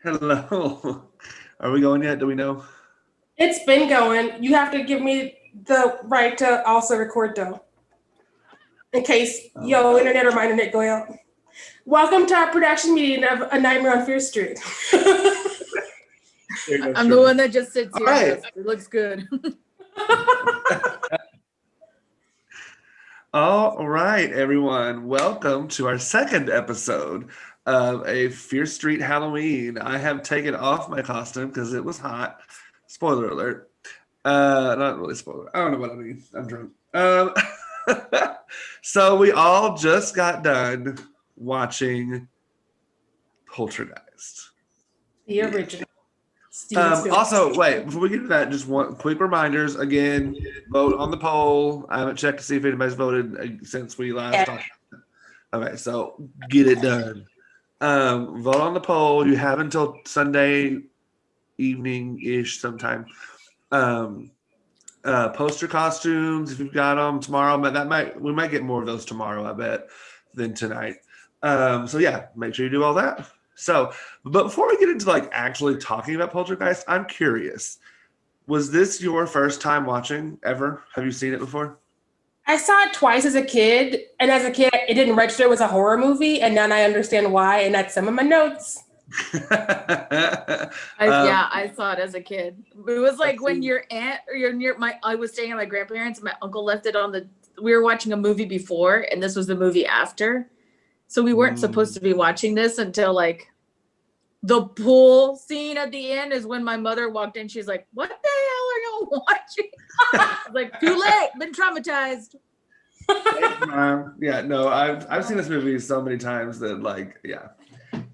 Hello. Are we going yet? Do we know? It's been going. You have to give me the right to also record though. In case your internet or my internet go out. Welcome to our production meeting of A Nightmare on Fear Street. I'm the one that just sits here. Right. It looks good. All right, everyone. Welcome to our second episode of a Fear Street Halloween. I have taken off my costume because it was hot. Spoiler alert. Not really spoiler. I don't know what I mean. I'm drunk. So we all just got done watching Poltergeist. The original. Also, wait, before we get to that, just one quick reminders. Again, vote on the poll. I haven't checked to see if anybody's voted since we last talked. Okay, so get it done. Vote on the poll. You have until Sunday evening-ish sometime. Post your costumes if you've got them tomorrow, but we might get more of those tomorrow, I bet, than tonight. So yeah, make sure you do all that. So, but before we get into like actually talking about Poltergeist, I'm curious. Was this your first time watching ever? Have you seen it before? I saw it twice as a kid, and as a kid, it didn't register it was a horror movie, and now I understand why, and that's some of my notes. I saw it as a kid. It was like when your aunt or I was staying at my grandparents, and my uncle left it on we were watching a movie before, and this was the movie after. So we weren't supposed to be watching this until like the pool scene at the end is when my mother walked in. She's like, "What the hell are y'all watching?" I was like, "Too late, been traumatized." Yeah, no, I've seen this movie so many times that like, yeah.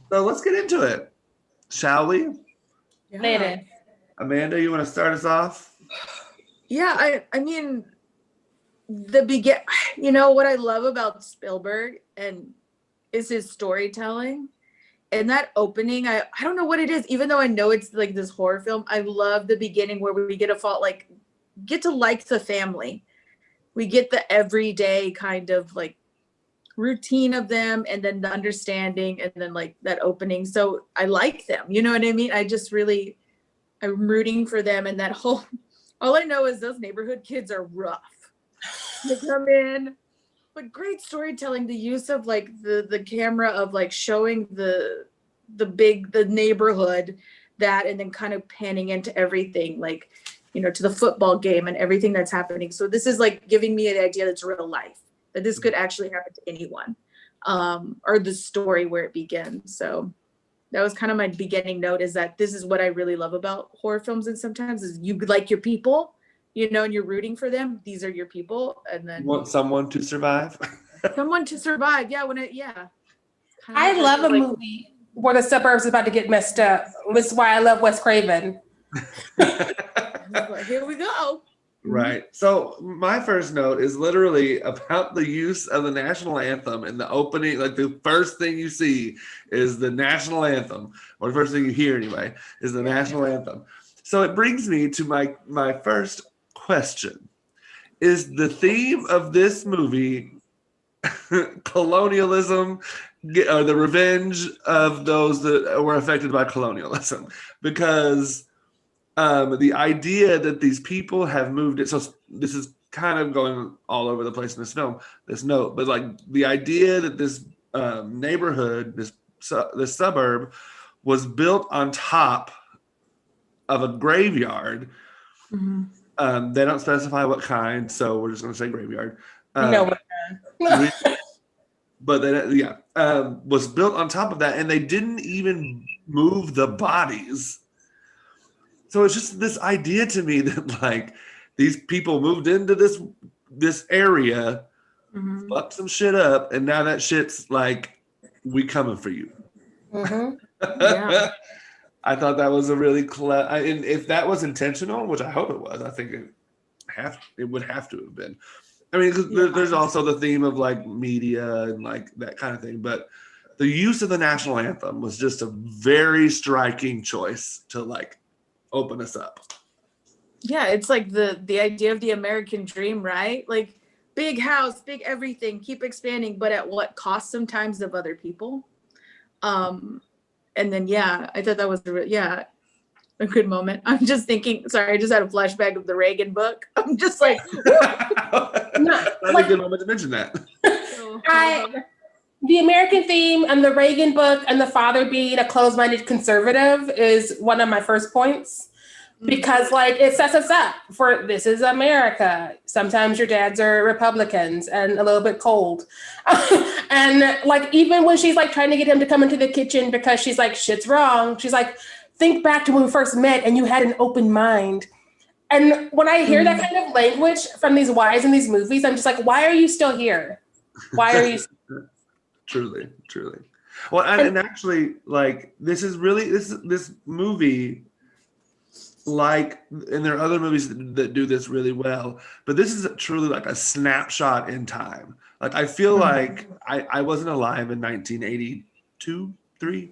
So let's get into it, shall we? Yeah. Amanda, you want to start us off? Yeah, I mean, you know what I love about Spielberg is his storytelling. And that opening, I don't know what it is, even though I know it's like this horror film, I love the beginning where we get to like the family. We get the everyday kind of like routine of them, and then the understanding, and then like that opening. So I like them, you know what I mean? I'm rooting for them, and all I know is those neighborhood kids are rough. They come in, but great storytelling, the use of like the camera of like showing the neighborhood that, and then kind of panning into everything, like, you know, to the football game and everything that's happening. So this is like giving me the idea that's real life, that this could actually happen to anyone, or the story where it begins. So that was kind of my beginning note, is that this is what I really love about horror films. And sometimes is you like your people, you know, and you're rooting for them. These are your people. And then you want someone to survive. Yeah. I love a movie where the suburbs is about to get messed up. This is why I love Wes Craven. Here we go. Right. So my first note is literally about the use of the national anthem in the opening. Like the first thing you see is the national anthem, or the first thing you hear anyway, is the national anthem. So it brings me to my first question. Is the theme of this movie colonialism, or the revenge of those that were affected by colonialism? Because the idea that these people have moved it, so this is kind of going all over the place in this film, this note, but like the idea that this neighborhood, this suburb, was built on top of a graveyard. Mm-hmm. They don't specify what kind, so we're just going to say graveyard. But then, was built on top of that, and they didn't even move the bodies. So it's just this idea to me that like these people moved into this area, fucked some shit up, and now that shit's like, we coming for you. Mm-hmm. Yeah. I thought that was a really clever, and if that was intentional, which I hope it was, I think it would have to have been. I mean, there's also the theme of like media and like that kind of thing, but the use of the national anthem was just a very striking choice to like open us up. Yeah, it's like the idea of the American dream, right? Like big house, big everything, keep expanding, but at what cost sometimes of other people. And then, yeah, I thought that was, a good moment. I'm just thinking, sorry, I just had a flashback of the Reagan book. I'm just like, That's a good moment to mention that. The American theme and the Reagan book and the father being a closed-minded conservative is one of my first points. Because like it sets us up for this is America. Sometimes your dads are Republicans and a little bit cold. And like even when she's like trying to get him to come into the kitchen because she's like, shit's wrong. She's like, think back to when we first met and you had an open mind. And when I hear that kind of language from these wives in these movies, I'm just like, why are you still here? Why are you? Truly. Well, and actually, like this movie, like, and there are other movies that do this really well, but this is truly like a snapshot in time. Like I feel like I wasn't alive in 1982, three.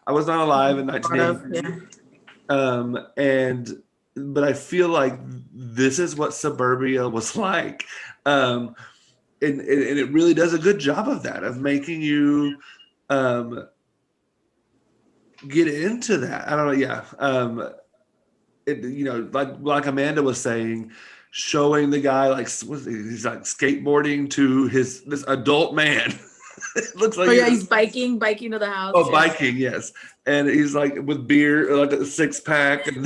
I was not alive in 1983. But I feel like this is what suburbia was like. And it really does a good job of that, of making you get into that. I don't know. Yeah. Like Amanda was saying, showing the guy he's like skateboarding to this adult man. It looks like he's biking to the house. Oh, biking, yes. And he's like with beer, like a 6-pack, and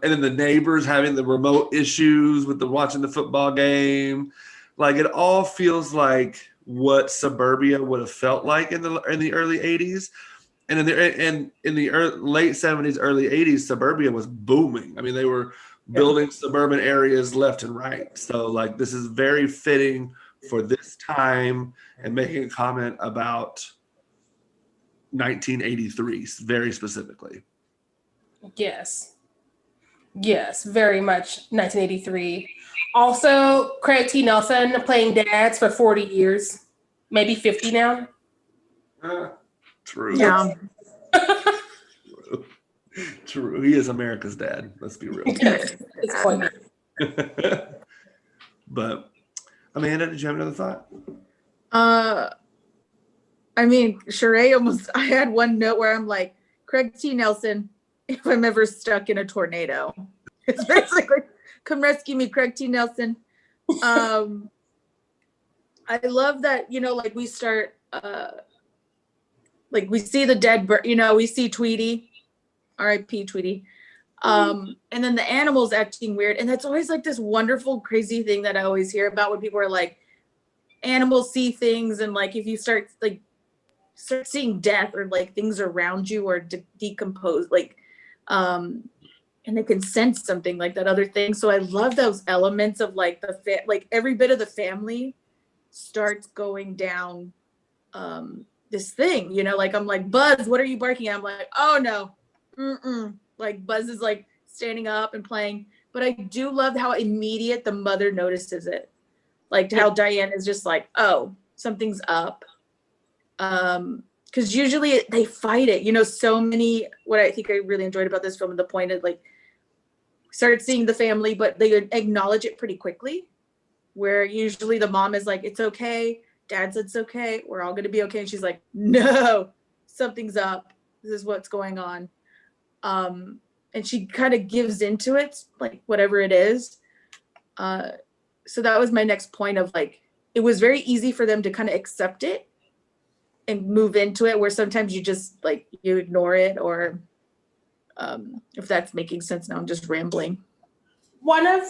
then the neighbors having the remote issues with watching the football game. Like it all feels like what suburbia would have felt like in the early 80s. And in the late 70s, early 80s, suburbia was booming. I mean, they were building suburban areas left and right. So like this is very fitting for this time and making a comment about 1983 very specifically. Yes, very much 1983. Also, Craig T. Nelson playing dads for 40 years, maybe 50 now. True. Yeah. True. He is America's dad. Let's be real. It's funny. But Amanda, did you have another thought? I mean, Sheree I had one note where I'm like, Craig T. Nelson, if I'm ever stuck in a tornado. It's basically, come rescue me, Craig T. Nelson. I love that, like we start, like we see the dead bird, we see Tweety, R.I.P. Tweety. And then the animals acting weird. And that's always like this wonderful, crazy thing that I always hear about when people are like, animals see things. And like, if you start seeing death or like things around you or decompose, like, and they can sense something like that other thing. So I love those elements of like like every bit of the family starts going down this thing, like I'm like, Buzz, what are you barking at? I'm like, oh no. Like Buzz is like standing up and playing, but I do love how immediate the mother notices it. Like how Diane is just like, oh, something's up. Because usually they fight it, so many, what I think I really enjoyed about this film, the point of like, start seeing the family, but they acknowledge it pretty quickly, where usually the mom is like, it's okay. Dad said it's okay. We're all going to be okay. And she's like, no, something's up. This is what's going on. And she kind of gives into it, like whatever it is. So that was my next point of like, it was very easy for them to kind of accept it and move into it, where sometimes you just like, you ignore it, or if that's making sense. Now I'm just rambling. One of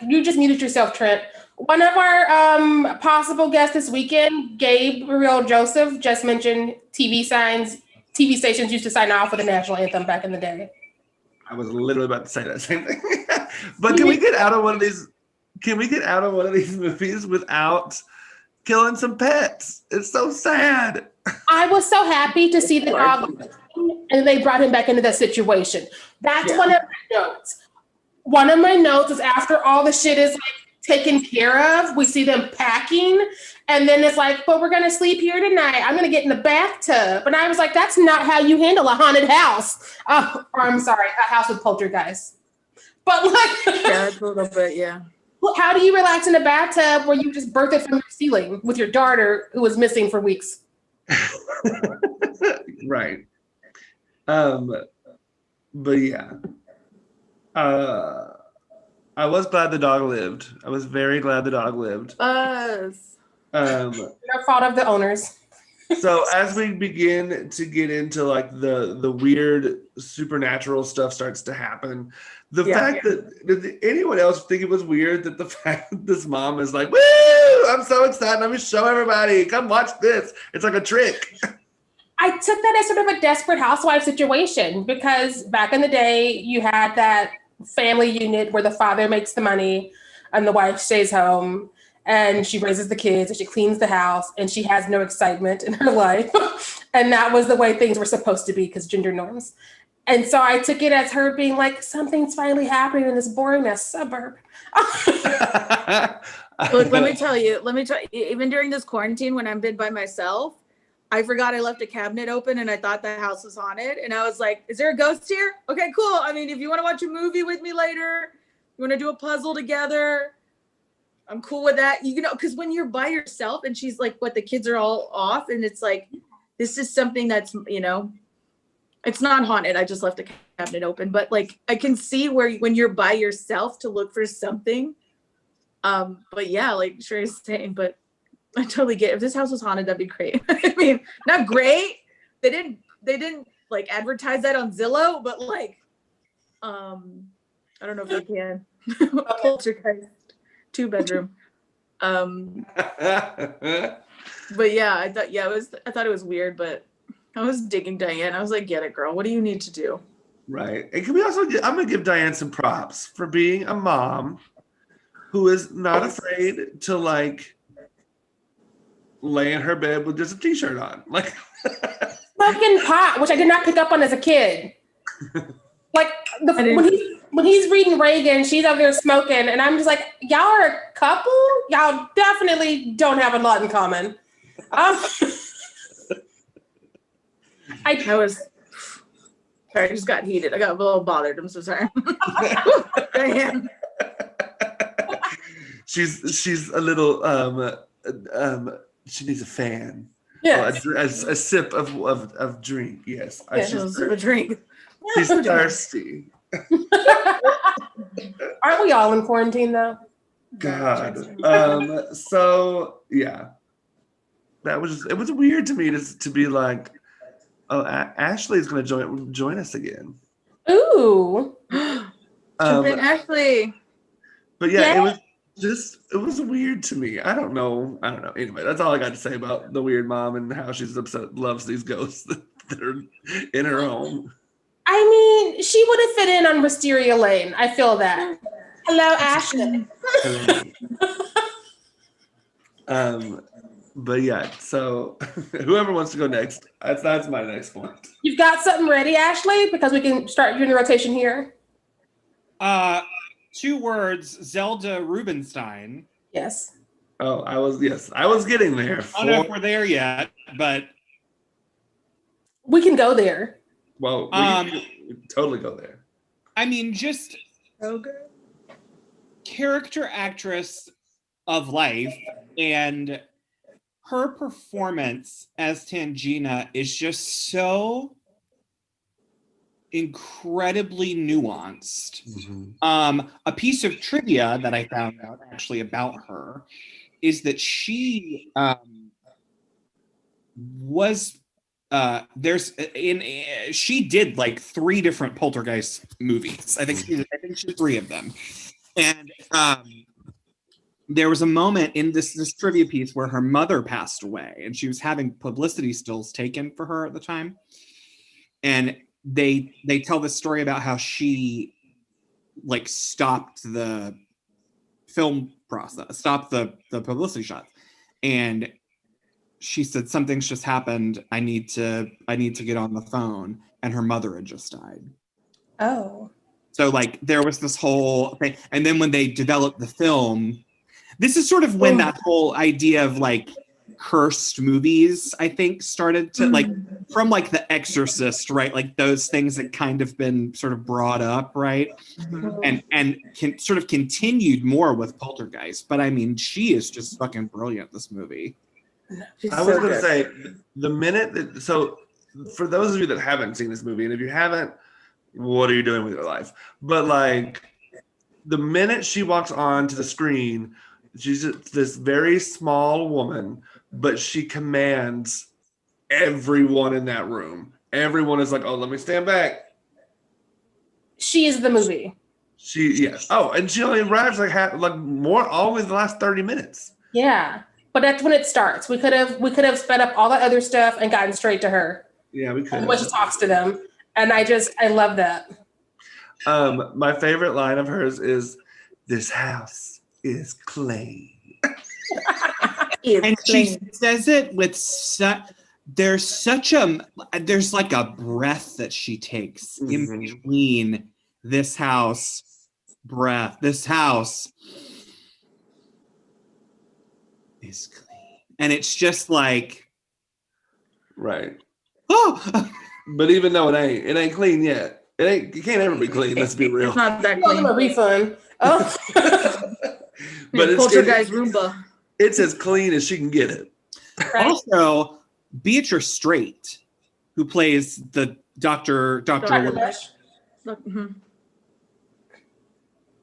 you just muted yourself, Trent. One of our possible guests this weekend, Gabriel Joseph, just mentioned TV stations used to sign off with the national anthem back in the day. I was literally about to say that same thing. But can we get out of one of these? Can we get out of one of these movies without killing some pets? It's so sad. I was so happy to see the dog, and they brought him back into that situation. That's one of my notes. One of my notes is after all the shit is like taken care of, we see them packing, and then it's like, but we're gonna sleep here tonight. I'm gonna get in the bathtub. And I was like, that's not how you handle a haunted house. Or I'm sorry, a house with poltergeist. But like, Yeah, it's a little bit, yeah. how do you relax in a bathtub where you just birth it from your ceiling with your daughter who was missing for weeks? Right. But yeah. I was glad the dog lived. I was very glad the dog lived. Buzz. No fault of the owners. So as we begin to get into like the weird supernatural stuff starts to happen, the fact that did anyone else think it was weird that the fact that this mom is like, woo, I'm so excited, I'm gonna show everybody, come watch this. It's like a trick. I took that as sort of a desperate housewife situation because back in the day you had that family unit where the father makes the money and the wife stays home and she raises the kids and she cleans the house and she has no excitement in her life. And that was the way things were supposed to be because gender norms. And so I took it as her being like, something's finally happening in this boring ass suburb. Look, let me tell you, even during this quarantine when I've been by myself, I forgot I left a cabinet open and I thought the house was haunted. And I was like, is there a ghost here? Okay, cool. I mean, if you want to watch a movie with me later, you want to do a puzzle together, I'm cool with that. You know, because when you're by yourself and she's like, what, the kids are all off and it's like, this is something that's, you know, it's not haunted. I just left a cabinet open, but like, I can see where when you're by yourself to look for something. But yeah, like Sherry's saying, but I totally get it. If this house was haunted, that'd be great. I mean, not great. They didn't like advertise that on Zillow, but like, I don't know if they can. Poltergeist, 2-bedroom. But yeah, I thought it was weird, but I was digging Diane. I was like, get it, girl. What do you need to do? Right. And can we also I'm gonna give Diane some props for being a mom who is not afraid to like lay in her bed with just a t-shirt on. Like Smoking pot, which I did not pick up on as a kid. Like when he's reading Reagan, she's over there smoking, and I'm just like, y'all are a couple? Y'all definitely don't have a lot in common. I Sorry, I just got heated. I got a little bothered. I'm so sorry. Diane. She's a little she needs a fan. Yes. A sip of drink. Yes. She's a sip of drink. She's thirsty. Aren't we all in quarantine though? God. So yeah. It was weird to me to be like, oh, Ashley's gonna join us again. Ooh. Jump in, Ashley. But yeah, it was weird to me. I don't know. Anyway, that's all I got to say about the weird mom and how she's loves these ghosts that are in her home. I mean, she would have fit in on Wisteria Lane. I feel that. Hello, Ashley. But yeah, so whoever wants to go next, that's my next point. You've got something ready, Ashley? Because we can start doing the rotation here. 2 words, Zelda Rubinstein. Yes. Oh, I was getting there. I don't know if we're there yet, but we can go there. Well, we can totally go there. I mean, just So good. Character actress of life, and her performance as Tangina is just so incredibly nuanced. Mm-hmm. A piece of trivia that I found out actually about her is that she she did like 3 different Poltergeist movies. I think she did 3 of them. And there was a moment in this trivia piece where her mother passed away and she was having publicity stills taken for her at the time. And they tell this story about how she like stopped the film process, stopped the publicity shots. And she said, something's just happened. I need to get on the phone. And her mother had just died. Oh. So like there was this whole thing. And then when they developed the film, this is sort of when that whole idea of like cursed movies, I think, started to like from like The Exorcist, right? Like those things that kind of been sort of brought up, right? And can sort of continued more with Poltergeist. But I mean, she is just fucking brilliant, this movie. She's I was so going to good. say, the minute that, so for those of you that haven't seen this movie, and if you haven't, what are you doing with your life? But like, the minute she walks onto the screen, she's this very small woman, but she commands everyone in that room. Everyone is like, oh, let me stand back. She is the movie. Yes. Oh, and she only arrives like more always the last 30 minutes. Yeah. But that's when it starts. We could have sped up all that other stuff and gotten straight to her. Yeah, we could. When she talks to them. And I love that. My favorite line of hers is, "This house is clean." And she says it with there's like a breath that she takes in between this house breath. This house is clean. And it's just like, right. Oh, but even though it ain't clean yet. It can't ever be clean, let's be real. It's not that Give clean. them a refund. Oh. But Poltergeist Roomba. It's as clean as she can get it. Right. Also, Beatrice Straight, who plays the Dr. Lesh.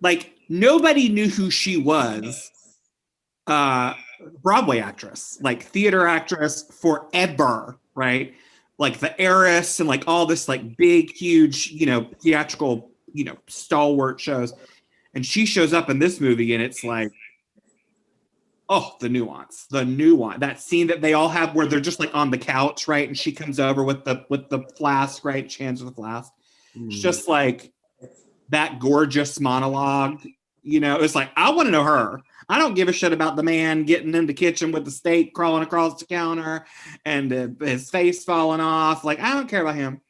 Like, nobody knew who she was. Broadway actress, like theater actress forever, right? Like the Heiress and like all this like big, huge, theatrical, stalwart shows. And she shows up in this movie and it's like, oh, the nuance. That scene that they all have where they're just like on the couch, right? And she comes over with the flask, right? She hands her the flask. It's just like that gorgeous monologue. It's like, I want to know her. I don't give a shit about the man getting in the kitchen with the steak crawling across the counter and his face falling off. Like, I don't care about him.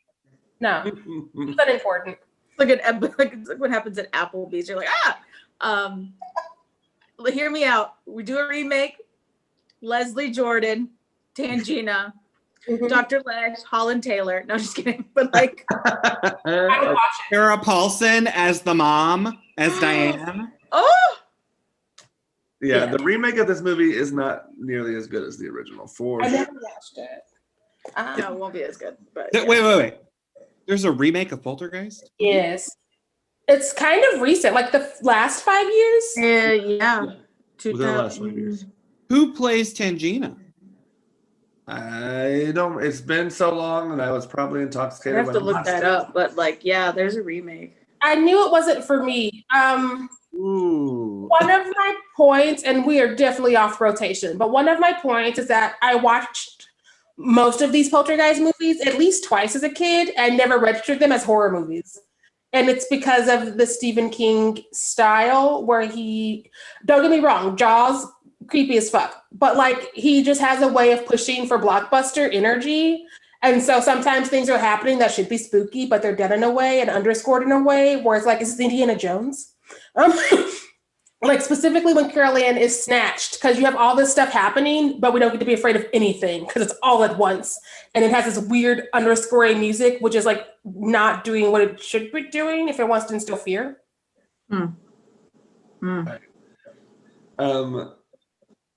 No, it's unimportant. It's like what happens at Applebee's. You're like, hear me out. We do a remake. Leslie Jordan, Tangina, Dr. Lesh, Holland Taylor. No, just kidding. But like, Sarah Paulson as the mom, as Diane. Oh. Yeah, the remake of this movie is not nearly as good as the original. I never watched it. No, it won't be as good. But Wait. There's a remake of Poltergeist? Yes. It's kind of recent, like the last 5 years. Yeah. Within the last 5 years. Who plays Tangina? I don't. It's been so long, and I was probably intoxicated. I have to look that up, but like, yeah, there's a remake. I knew it wasn't for me. Ooh. One of my points, and we are definitely off rotation, but one of my points is that I watched most of these Poltergeist movies at least twice as a kid and never registered them as horror movies. And it's because of the Stephen King style where don't get me wrong, Jaws, creepy as fuck, but like he just has a way of pushing for blockbuster energy. And so sometimes things are happening that should be spooky, but they're done in a way and underscored in a way where it's like, is this Indiana Jones? Like specifically when Carol Ann is snatched, because you have all this stuff happening, but we don't get to be afraid of anything because it's all at once. And it has this weird underscoring music, which is like not doing what it should be doing if it wants to instill fear.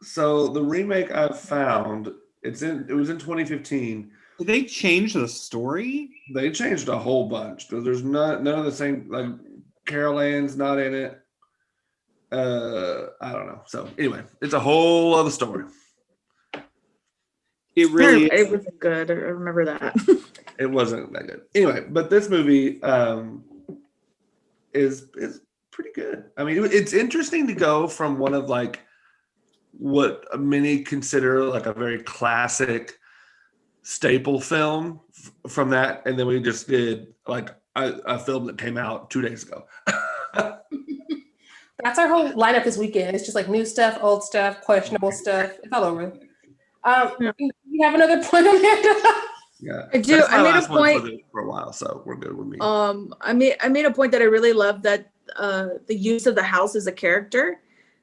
So the remake I've found, it was in 2015. Did they change the story? They changed a whole bunch. There's none of the same, like Carol Ann's not in it. I don't know. So anyway, it's a whole other story. It really It wasn't good. I remember that. It wasn't that good. Anyway, but this movie is pretty good. I mean, it's interesting to go from one of like what many consider like a very classic staple film from that, and then we just did like a film that came out 2 days ago. That's our whole lineup this weekend. It's just like new stuff, old stuff, questionable stuff. It's all over. You have another point, Amanda? Yeah, I do. I made a point for a while, so we're good with me. I made a point that I really love, that the use of the house as a character.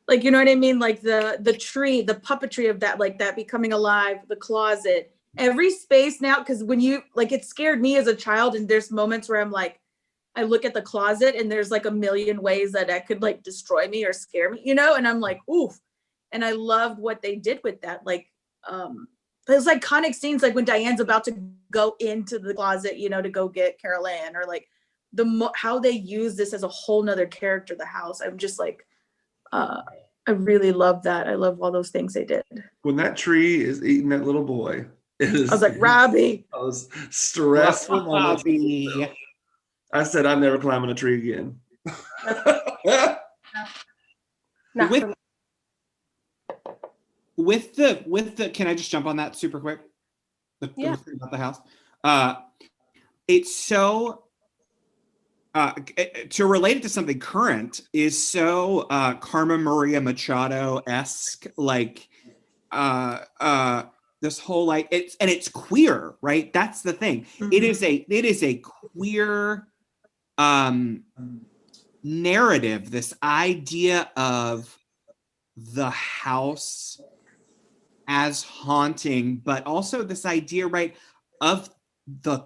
Like, you know what I mean? Like the tree, the puppetry of that, like that becoming alive, the closet, every space now. Cause when you like, it scared me as a child. And there's moments where I'm like, I look at the closet and there's like a million ways that could like destroy me or scare me, you know? And I'm like, oof. And I loved what they did with that. Like, there's like iconic scenes, like when Diane's about to go into the closet, you know, to go get Carol Ann, or like how they use this as a whole nother character, the house. I'm just like, I really love that. I love all those things they did. When that tree is eating that little boy, I was like, Robbie. I was stressful. Robbie. I said, I'm never climbing a tree again. With the can I just jump on that super quick? Yeah. About the house. It's so to relate it to something current is so Carmen Maria Machado-esque, like this whole like it's queer, right? That's the thing. Mm-hmm. It is a queer narrative, this idea of the house as haunting, but also this idea, right, of the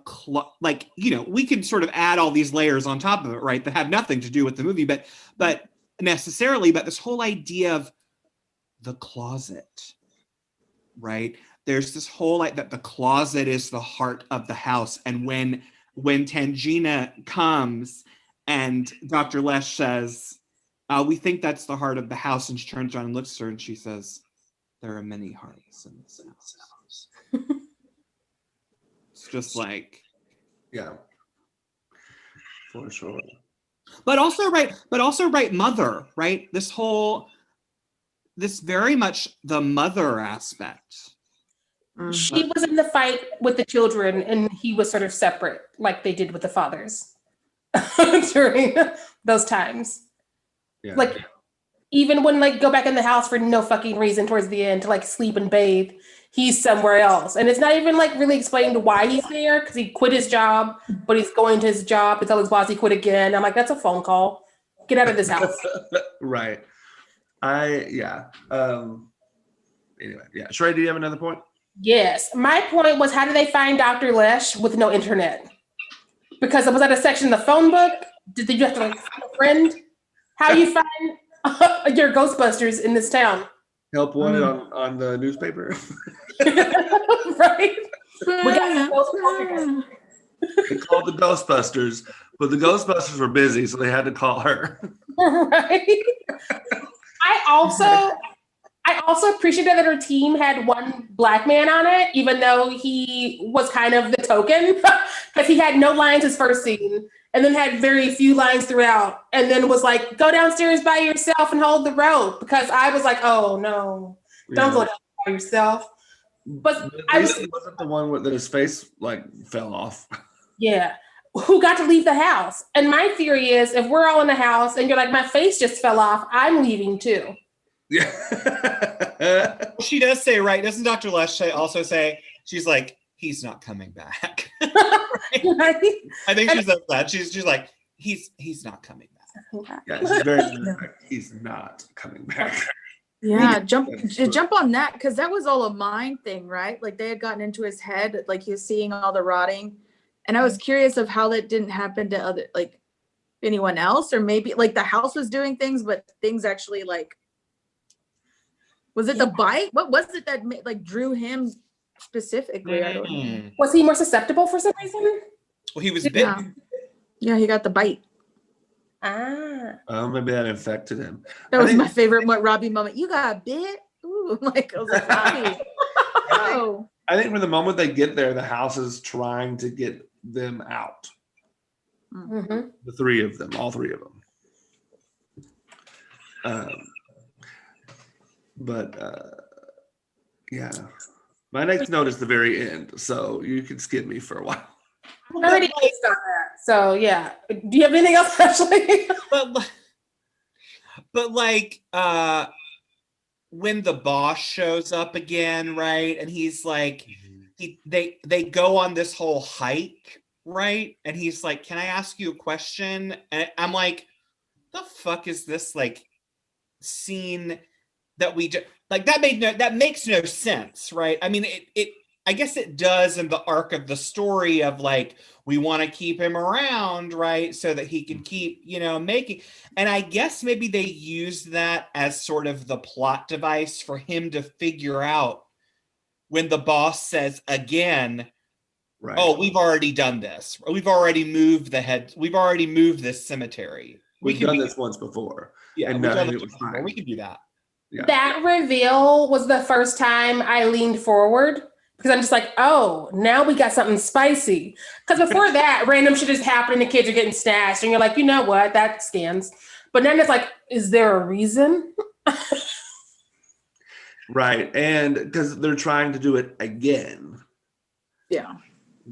like, you know, we can sort of add all these layers on top of it, right, that have nothing to do with the movie, but necessarily, but this whole idea of the closet, right? There's this whole like that the closet is the heart of the house, and when Tangina comes and Dr. Lesh says, we think that's the heart of the house, and she turns around and looks at her and she says, there are many hearts in this house. It's just like, yeah, for sure. But also right, mother, right? This very much the mother aspect. She was in the fight with the children, and he was sort of separate, like they did with the fathers during those times. Yeah. Like, even when like go back in the house for no fucking reason towards the end to like sleep and bathe, he's somewhere else. And it's not even like really explained why he's there, because he quit his job, but he's going to his job to tell his boss he quit again. I'm like, that's a phone call. Get out of this house. Right. Anyway, yeah. Sheree, do you have another point? Yes. My point was, how do they find Dr. Lesh with no internet? Because it was at a section of the phone book. Did you have to like find a friend? How do you find your Ghostbusters in this town? Help wanted on the newspaper. Right? We got Ghostbusters. They called the Ghostbusters, but the Ghostbusters were busy, so they had to call her. Right. I also appreciated that her team had one black man on it, even though he was kind of the token, because he had no lines his first scene, and then had very few lines throughout, and then was like, go downstairs by yourself and hold the rope, because I was like, oh no, don't go down by yourself. But at least he wasn't the one that his face like fell off. Yeah. Who got to leave the house? And my theory is, if we're all in the house and you're like, my face just fell off, I'm leaving too. Yeah. She does say, right? Doesn't Dr. Lesh also say, she's like, he's not coming back. Right? I think she says that. She's like, he's not coming back. Yeah, she's very he's not coming back. Yeah, jump on that, because that was all a mind thing, right? Like they had gotten into his head, like he was seeing all the rotting. And I was curious of how that didn't happen to other, like anyone else, or maybe like the house was doing things, but things actually like, was it the bite? What was it that like drew him specifically? I don't know. Was he more susceptible for some reason? Well, he was bitten. Yeah, he got the bite. Oh, maybe that infected him. That was my favorite Robbie moment. You got bit? Ooh, like I was like, Robbie. Oh. I think from the moment they get there, the house is trying to get them out. Mm-hmm. The three of them, all three of them. Yeah. My next note is the very end, so you can skip me for a while. I'm already based on that. So yeah. Do you have anything else, Ashley? But like when the boss shows up again, right? And he's like, they go on this whole hike, right? And he's like, can I ask you a question? And I'm like, the fuck is this like scene that we just like that makes no sense, right? I mean, it I guess it does in the arc of the story of like we want to keep him around, right, so that he can keep, making. And I guess maybe they used that as sort of the plot device for him to figure out when the boss says again, Right. oh, we've already done this. We've already moved We've already moved this cemetery. We've done this once before. Yeah, and it was fine. We can do that. Yeah. That reveal was the first time I leaned forward because I'm just like, oh, now we got something spicy. Because before that, random shit is happening, the kids are getting snatched, and you're like, you know what, that scans. But then it's like, is there a reason? Right, and because they're trying to do it again. Yeah.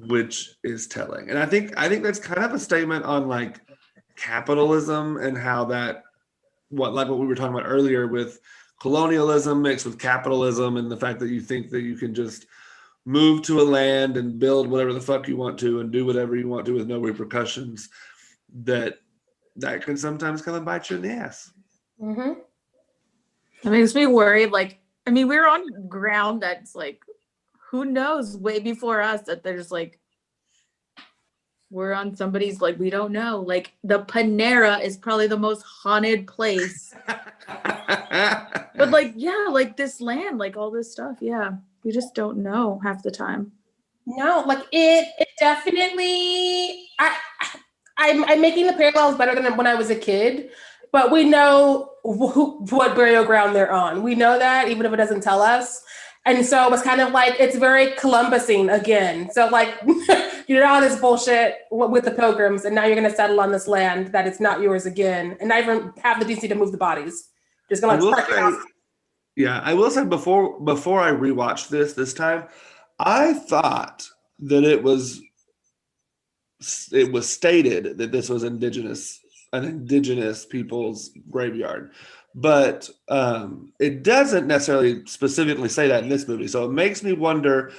Which is telling. And I think that's kind of a statement on like capitalism and how that what we were talking about earlier with colonialism mixed with capitalism and the fact that you think that you can just move to a land and build whatever the fuck you want to and do whatever you want to with no repercussions, that can sometimes come and bite you in the ass. Mm-hmm. It makes me worried. Like, I mean, we're on ground that's like, who knows, way before us, that there's like, we're on somebody's, like, we don't know. Like, the Panera is probably the most haunted place. But like, yeah, like this land, like all this stuff. Yeah. We just don't know half the time. No, like it definitely, I'm making the parallels better than when I was a kid, but we know what burial ground they're on. We know that even if it doesn't tell us. And so it was kind of like, it's very Columbusing again. So like, you did all this bullshit with the Pilgrims, and now you're going to settle on this land that it's not yours again. And not even have the decency to move the bodies. Just going to park your house. Yeah, I will say before I rewatched this time, I thought that it was stated that this was an indigenous people's graveyard. But it doesn't necessarily specifically say that in this movie. So it makes me wonder,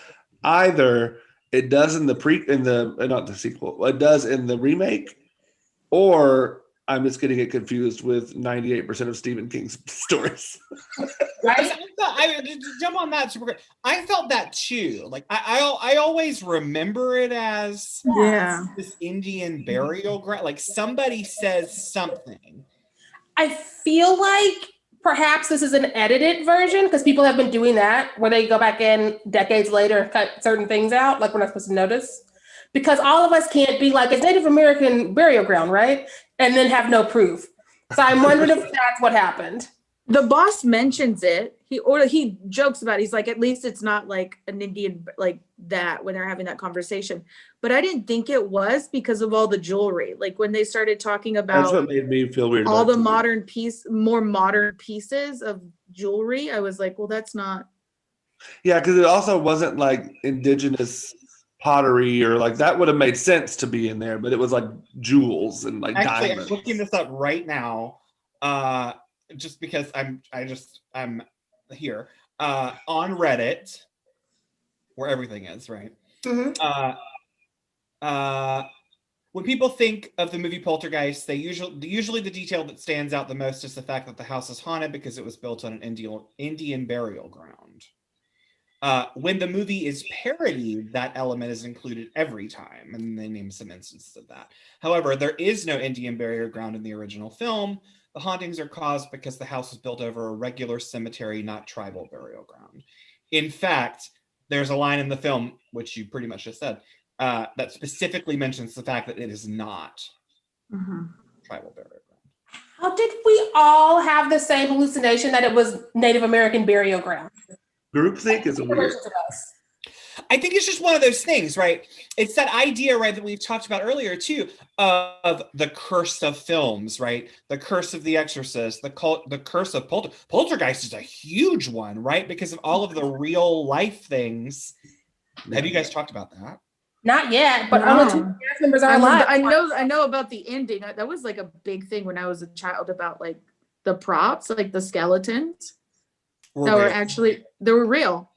either it does in the not the sequel, it does in the remake, or I'm just getting it confused with 98% of Stephen King's stories. Right? I jump on that super quick. I felt that too. Like I always remember it as this Indian burial ground. Like somebody says something. I feel like perhaps this is an edited version because people have been doing that where they go back in decades later and cut certain things out, like we're not supposed to notice. Because all of us can't be like, it's Native American burial ground, right? And then have no proof. So I'm wondering if that's what happened. The boss mentions it. He jokes about it. He's like, at least it's not like an Indian like that when they're having that conversation. But I didn't think it was because of all the jewelry. Like when they started talking about that's what made me feel weird. All the more modern pieces of jewelry. I was like, well, that's not. Yeah, because it also wasn't like indigenous pottery or like that would have made sense to be in there, but it was like jewels and like diamonds. I'm looking this up right now. Just because I'm here on Reddit, where everything is, right? Mm-hmm. When people think of the movie Poltergeist, they usually the detail that stands out the most is the fact that the house is haunted because it was built on an Indian burial ground. When the movie is parodied, that element is included every time, and they name some instances of that. However, there is no Indian burial ground in the original film. The hauntings are caused because the house was built over a regular cemetery, not tribal burial ground. In fact, there's a line in the film, which you pretty much just said, that specifically mentions the fact that it is not tribal burial ground. How did we all have the same hallucination that it was Native American burial ground? Groupthink is weird. I think it's just one of those things, right? It's that idea, right, that we've talked about earlier too, of the curse of films, right? The curse of The Exorcist, the curse of Poltergeist is a huge one, right? Because of all of the real life things. Have you guys talked about that? Not yet, but only 2 cast members are alive. I know about the ending. That was like a big thing when I was a child about like the props, like the skeletons they were real.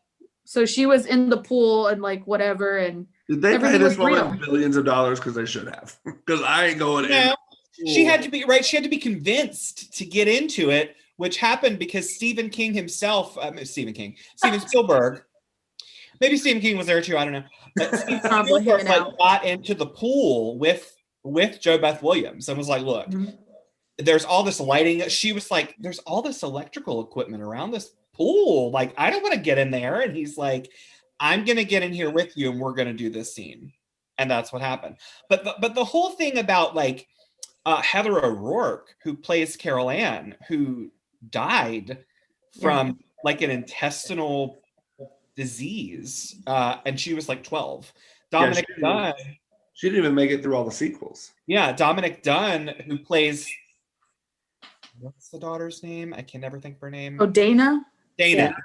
So she was in the pool and like whatever, and did they pay this woman billions of dollars? Because they should have. Because I ain't going in. She had to be right. She had to be convinced to get into it which happened because Stephen Spielberg, maybe Stephen King was there too, I don't know. But Stephen Spielberg got into the pool with Jo Beth Williams and was like, look, there's all this lighting. She was like, there's all this electrical equipment around this pool. Like, I don't want to get in there. And he's like, I'm going to get in here with you and we're going to do this scene. And that's what happened. But the whole thing about like Heather O'Rourke, who plays Carol Ann, who died from like an intestinal disease, and she was like 12. Dominic Dunn. She didn't even make it through all the sequels. Yeah, Dominic Dunn, who plays, what's the daughter's name? I can never think of her name. Oh, Dana. Dana,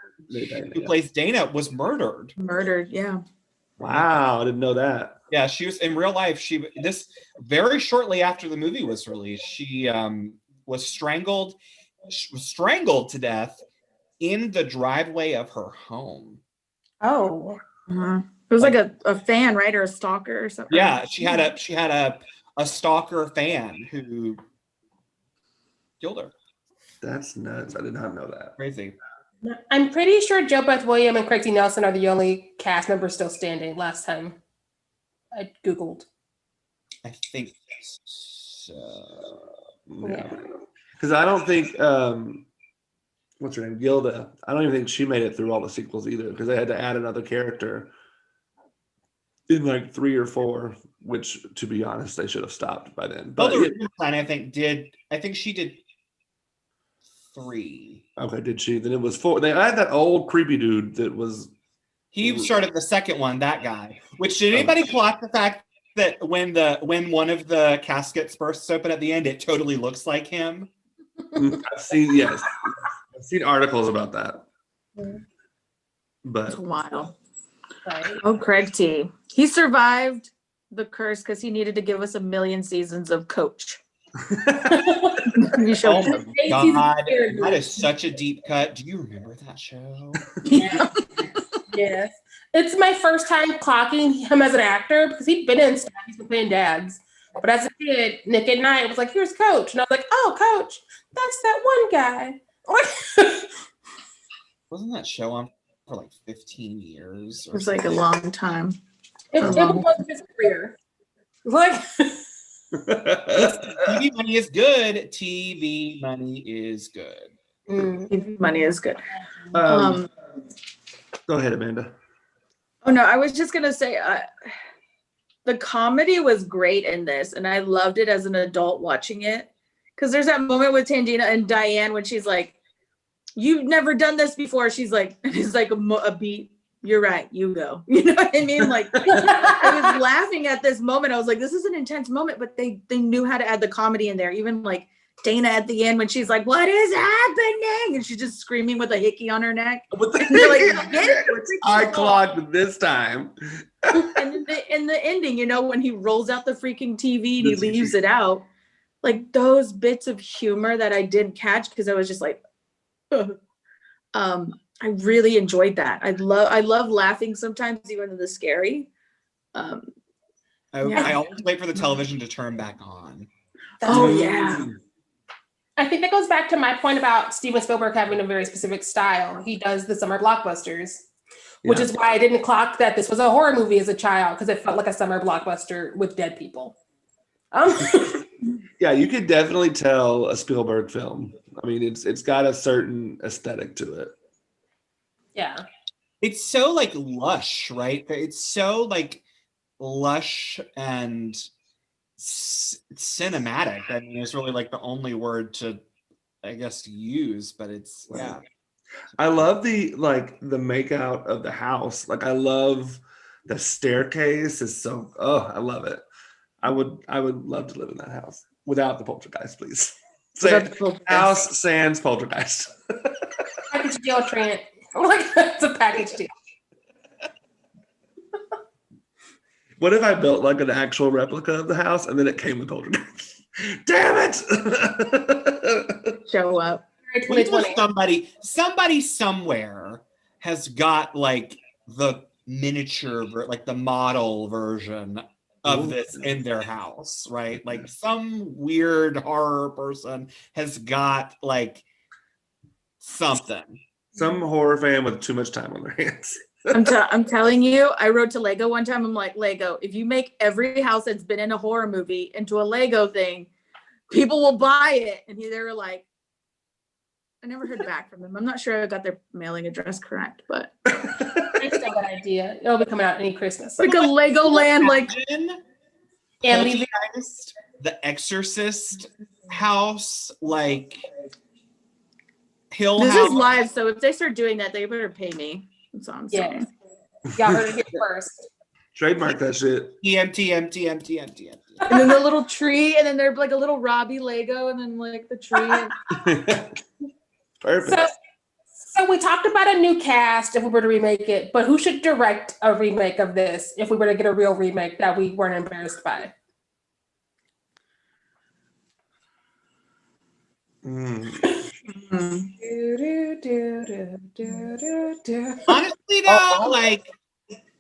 who plays Dana, was murdered. Yeah. Wow, I didn't know that. Yeah, she was in real life. This very shortly after the movie was released, she was strangled. She was strangled to death in the driveway of her home. Oh, it was like a fan, right, or a stalker or something. Yeah, she had a stalker fan who killed her. That's nuts. I did not know that. Crazy. I'm pretty sure Jo Beth Williams and Craig T. Nelson are the only cast members still standing. Last time I googled. I think so. Yeah, because I don't think what's her name, Gilda. I don't even think she made it through all the sequels either, because they had to add another character in like 3 or 4, which, to be honest, they should have stopped by then. But I think she did 3. Okay, did she? Then it was 4. They had that old creepy dude that was. He started the second one. That guy. Which, did anybody clock the fact that when one of the caskets bursts open at the end, it totally looks like him? I've seen articles about that. But it's wild. Oh, Craig T. He survived the curse because he needed to give us 1 million seasons of Coach. Oh my God, that is such a deep cut. Do you remember that show? Yeah. Yes. It's my first time clocking him as an actor because he'd been in stuff. He's been playing dads. But as a kid, Nick at Night was like, here's Coach. And I was like, oh, Coach, that's that one guy. Wasn't that show on for like 15 years? It was like a long time. It was his career. Like TV money is good. TV money is good. TV money is good. Go ahead, Amanda. Oh no, I was just gonna say the comedy was great in this, and I loved it as an adult watching it. Because there's that moment with Tandina and Diane when she's like, "You've never done this before." She's like, and it's like a beat. You're right. You go. You know what I mean? Like, I was laughing at this moment. I was like, this is an intense moment, but they knew how to add the comedy in there. Even like Dana at the end when she's like, "What is happening?" and she's just screaming with a hickey on her neck. I clocked this time. And in the ending, you know, when he rolls out the freaking TV and he leaves it out, like those bits of humor that I didn't catch because I was just like, I really enjoyed that. I love laughing sometimes, even in the scary. I always wait for the television to turn back on. Oh yeah. I think that goes back to my point about Steven Spielberg having a very specific style. He does the summer blockbusters, which is why I didn't clock that this was a horror movie as a child, because it felt like a summer blockbuster with dead people. Yeah, you could definitely tell a Spielberg film. I mean, it's got a certain aesthetic to it. Yeah. It's so like lush, right? It's so like lush and cinematic. I mean, it's really like the only word to, I guess, use, but it's yeah. I love the makeout of the house. Like, I love the staircase. Is so I love it. I would love to live in that house without the poltergeist, please. House sans poltergeist. Package deal, Trent. Like, it's a package deal. What if I built like an actual replica of the house and then it came with poltergeist? Damn it! Show up. Somebody somewhere has got like the miniature, like the model version of this in their house, right? Like some weird horror person has got like something. Some horror fan with too much time on their hands. I'm telling you, I wrote to Lego one time. I'm like, Lego, if you make every house that's been in a horror movie into a Lego thing, people will buy it. And they were like, I never heard back from them. I'm not sure I got their mailing address correct, but I still got an idea. It'll be coming out any Christmas. like a Legoland, like Poltergeist, The Exorcist house, like Hill this House. is live, so if they start doing that, they better pay me. That's all I'm saying. Y'all heard it here first. Trademark that shit. empty. And then the little tree, and then there's like a little Robbie Lego, and then like the tree. Perfect. So we talked about a new cast if we were to remake it, but who should direct a remake of this if we were to get a real remake that we weren't embarrassed by?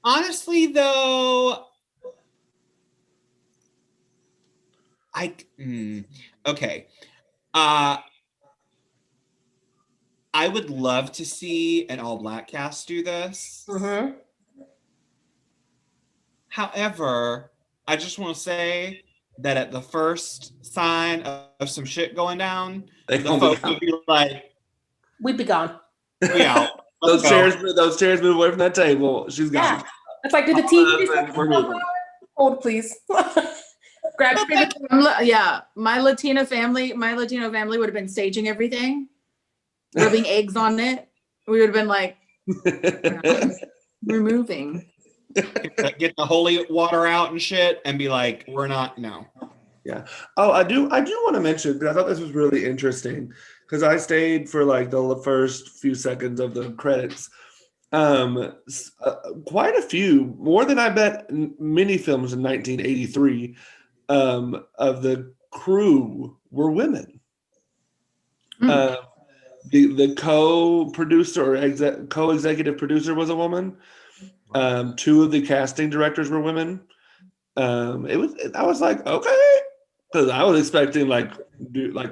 Honestly though, okay. I would love to see an all black cast do this. Mm-hmm. However, I just want to say that at the first sign of some shit going down, They the gonna folks be would be like, We'd be gone. "We out." those Let's go. chairs move away from that table. She's gone. Yeah. It's like, did the TV We're moving. hold, please? Grab your favorite. Yeah, my Latino family would have been staging everything, rubbing eggs on it. We would have been like, we're moving. Get the holy water out and shit, and be like, "We're not no." Yeah. Oh, I do want to mention, because I thought this was really interesting, because I stayed for like the first few seconds of the credits. Quite a few, more than I bet many films in 1983, of the crew were women. The co-producer or co-executive producer was a woman. Two of the casting directors were women. I was like, okay, because I was expecting like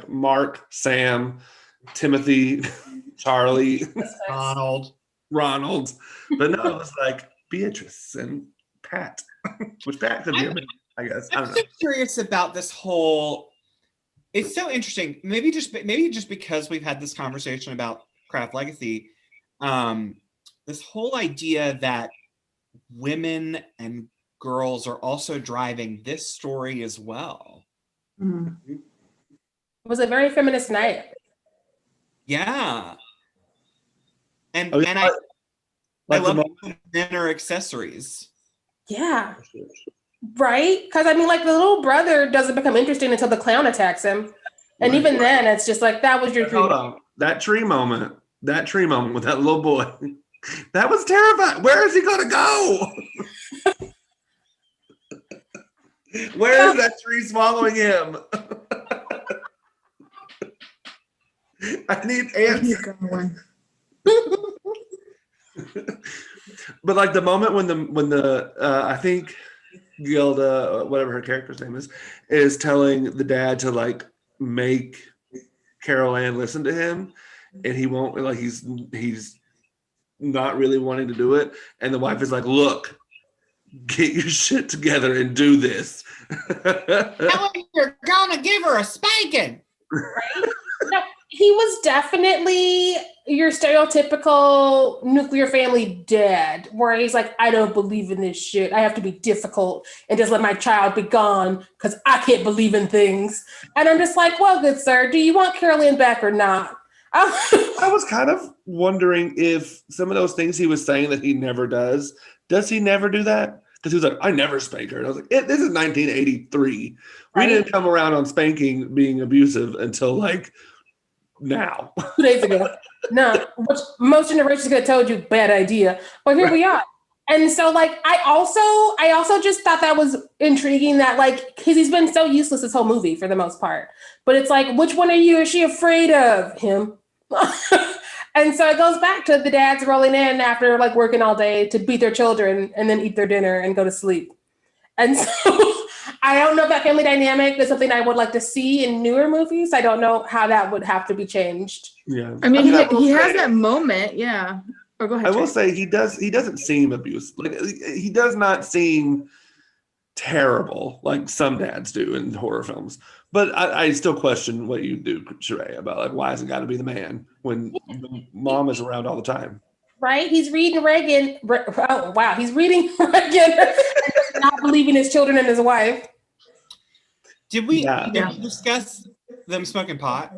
Mark, Sam, Timothy, Charlie, Ronald, but no, it was like Beatrice and Pat, which Pat could be a man, I guess. I I'm don't so know. curious about this whole. It's so interesting. Maybe just because we've had this conversation about Craft Legacy, this whole idea that women and girls are also driving this story as well. It was a very feminist night. Yeah. And Oh, yeah, and I like love the when men are accessories. Yeah. Right? Because I mean, like the little brother doesn't become interesting until the clown attacks him. And Right. even then, it's just like, that was your Hold dream. on. That tree moment with that little boy, that was terrifying. Where is he going to go? Where is that tree swallowing him? I need answers. But like the moment when the I think Gilda, whatever her character's name is telling the dad to like make Carol Ann listen to him, and he won't, like he's not really wanting to do it, and the wife is like, look, get your shit together and do this. Tell him you're gonna give her a spanking. Right? No, he was definitely your stereotypical nuclear family dad, where he's like, I don't believe in this shit. I have to be difficult and just let my child be gone because I can't believe in things. And I'm just like, well, good sir, do you want Carol Ann back or not? I was kind of wondering if some of those things he was saying that he never does he never do that? Because he was like, I never spank her. And I was like, this is 1983. Right? We didn't come around on spanking being abusive until like now. 2 days ago. No, which most generations could have told you, bad idea. But here we are. And so like, I also just thought that was intriguing that like, because he's been so useless this whole movie for the most part. But it's like, which one of you is she afraid of? Him. And so it goes back to the dads rolling in after like working all day to beat their children and then eat their dinner and go to sleep. And so I don't know if that family dynamic is something I would like to see in newer movies. I don't know how that would have to be changed. Yeah. I mean, I will he has say- that moment, yeah. Or go ahead. I will Trey. say he doesn't seem abusive. Like he does not seem terrible like some dads do in horror films. But I still question what you do, Sheree, about like why has it got to be the man when the mom is around all the time? Right? He's reading Reagan. Oh, wow. He's reading Reagan and just not believing his children and his wife. Did we Yeah. discuss them smoking pot?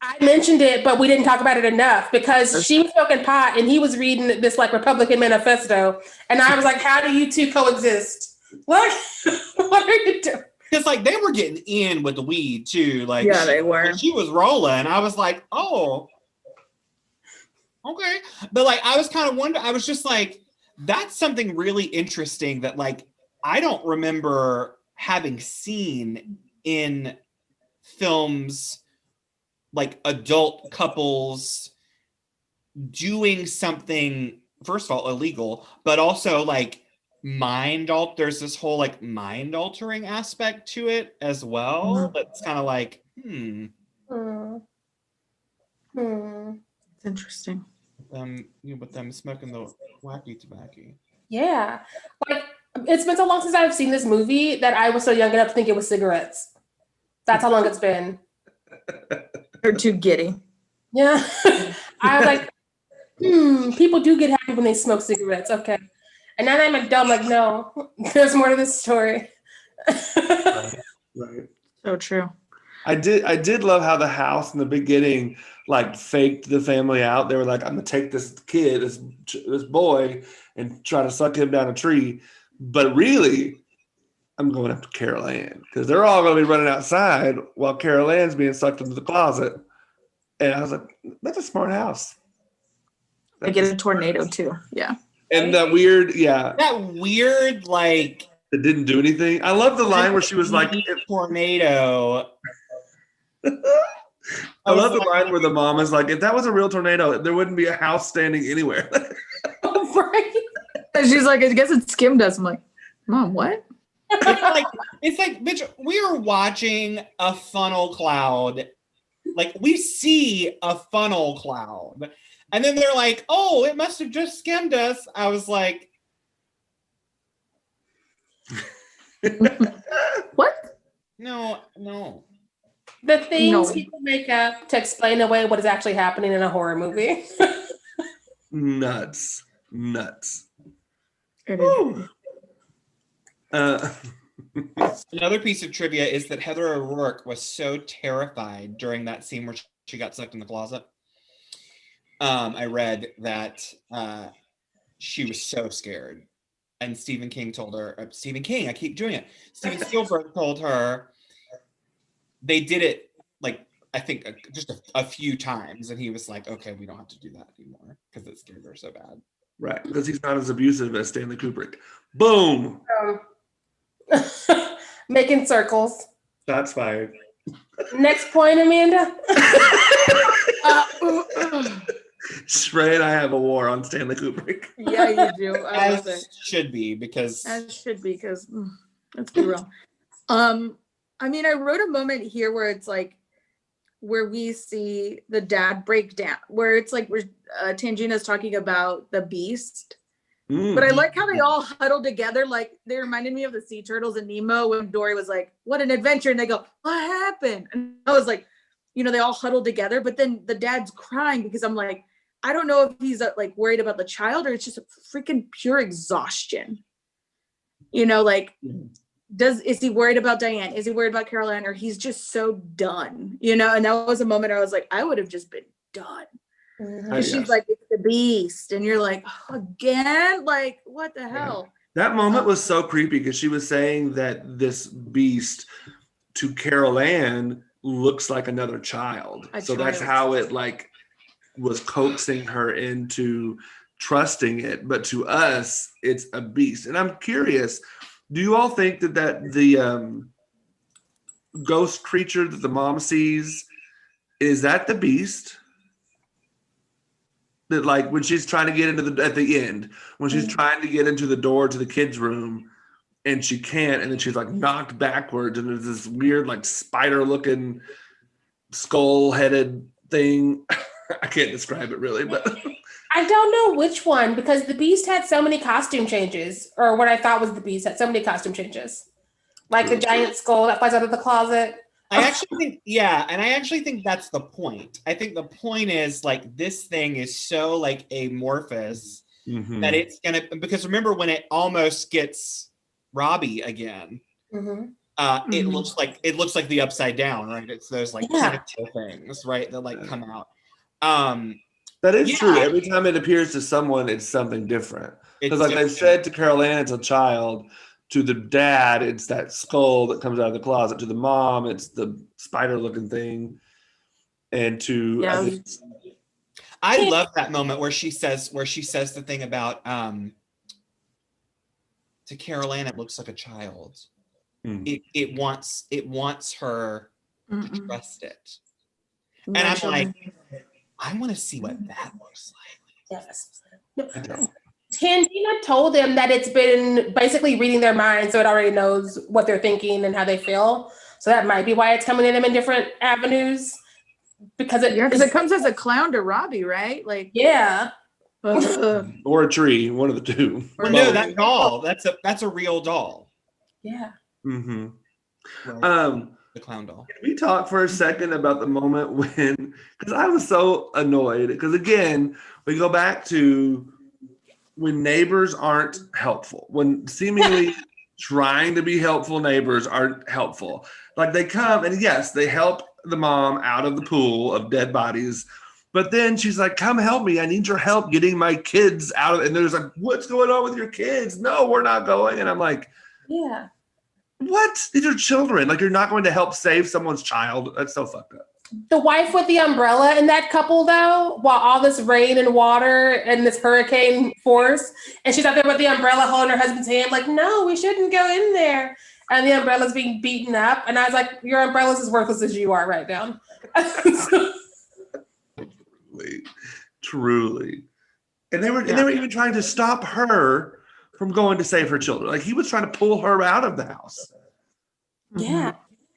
I mentioned it, but we didn't talk about it enough because she was smoking pot and he was reading this like Republican manifesto. And I was like, how do you two coexist? What are you doing? Because like they were getting in with the weed too. Like Yeah, they were. when she was rolling. I was like, oh, okay. But like I was kind of wondering, I was just like, that's something really interesting that like I don't remember having seen in films, like adult couples doing something, first of all, illegal, but also like there's this whole like mind altering aspect to it as well. That's kind of like, It's interesting. With them smoking the wacky tobacco. Yeah. Like, it's been so long since I've seen this movie that I was so young enough to think it was cigarettes. That's how long it's been. Or too giddy. Yeah. I was like, people do get happy when they smoke cigarettes. Okay. And now that I'm adult, I'm like, no, there's more to this story. Right. So true. I did love how the house in the beginning like faked the family out. They were like, I'm gonna take this kid, this boy, and try to suck him down a tree. But really, I'm going after Carol Ann because they're all gonna be running outside while Carol Ann's being sucked into the closet. And I was like, that's a smart house. I get a tornado too. Yeah. And that weird, Like it didn't do anything. I love the line where she was like, tornado. I love the line where the mom is like, if that was a real tornado, there wouldn't be a house standing anywhere. Right. And she's like, I guess it skimmed us. I'm like, Mom, what? It's like, bitch, we are watching a funnel cloud. Like we see a funnel cloud. And then they're like, oh, it must have just skimmed us. I was like, What? No. The things people make up to explain away what is actually happening in a horror movie. Nuts. It is. Another piece of trivia is that Heather O'Rourke was so terrified during that scene where she got sucked in the closet. I read that she was so scared. And Stephen King told her, I keep doing it. Steven Spielberg told her they did it like, I think just a few times. And he was like, okay, we don't have to do that anymore because it scared her so bad. Right, because he's not as abusive as Stanley Kubrick. Boom. Making circles. Shots fired. Next point, Amanda. Shrey and I have a war on Stanley Kubrick. Yeah, you do. I love it. Should be because Let's be real. I mean, I wrote a moment here where it's like where we see the dad break down, where it's like where Tangina's talking about the beast. But I like how they all huddled together. Like they reminded me of the sea turtles in Nemo when Dory was like, what an adventure. And they go, what happened? And I was like, they all huddled together. But then the dad's crying because I'm like, I don't know if he's like worried about the child or it's just a freaking pure exhaustion. Is he worried about Diane? Is he worried about Carol Ann? Or he's just so done, and that was a moment I was like, I would have just been done. And she's like, it's the beast. And you're like, oh, again? Like, what the hell? That moment was so creepy because she was saying that this beast to Carol Ann looks like another child. That's how it like was coaxing her into trusting it. But to us, it's a beast. And I'm curious, do you all think that the ghost creature that the mom sees, is that the beast? That like when she's trying to get into at the end, when she's trying to get into the door to the kids' room, and she can't, and then she's like knocked backwards, and there's this weird like spider looking skull headed thing. I can't describe it really, but I don't know which one, because the Beast had so many costume changes, or what I thought was the Beast had so many costume changes, like the giant skull that flies out of the closet. I actually think, yeah, and I actually think that's the point. I think the point is like this thing is so like amorphous that it's gonna, because remember when it almost gets Robbie again, it looks like the Upside Down, right? It's those like tentacle things, right, that like come out. That is true. Every time it appears to someone, it's something different. Because like they've said to Carol Ann, it's a child. To the dad, it's that skull that comes out of the closet. To the mom, it's the spider-looking thing. And to I love that moment where she says the thing about to Carol Ann, it looks like a child. It wants her to trust it. And I'm like, I want to see what that looks like. Yes. Tangina told them that it's been basically reading their minds, so it already knows what they're thinking and how they feel. So that might be why it's coming at them in different avenues. Because it comes as a clown to Robbie, right? Like or a tree, one of the two. Or no, that doll. That's a real doll. Yeah. Mm-hmm. Right. The clown doll. Can we talk for a second about the moment when, because I was so annoyed, because again, we go back to when neighbors aren't helpful, when seemingly trying to be helpful neighbors aren't helpful. Like they come and yes, they help the mom out of the pool of dead bodies, but then she's like, come help me. I need your help getting my kids out of it. And there's like, what's going on with your kids? No, we're not going. And I'm like, yeah. What? These are children. Like, you're not going to help save someone's child. That's so fucked up. The wife with the umbrella in that couple, though, while all this rain and water and this hurricane force, and she's out there with the umbrella holding her husband's hand, like, no, we shouldn't go in there. And the umbrella's being beaten up. And I was like, your umbrella's as worthless as you are right now. Truly. And they were even trying to stop her from going to save her children. Like, he was trying to pull her out of the house. Yeah.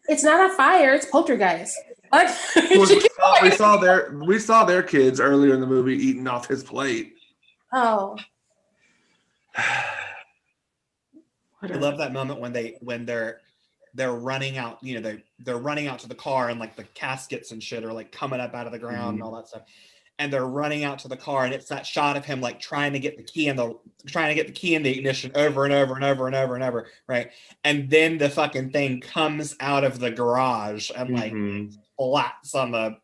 It's not a fire, it's poltergeist. Like, we saw their kids earlier in the movie eating off his plate. Oh. I love that moment when they're running out, you know, they're running out to the car and like the caskets and shit are like coming up out of the ground and all that stuff. And they're running out to the car, and it's that shot of him like trying to get the key in the ignition over and over and over and over and over, right? And then the fucking thing comes out of the garage and like flats on the.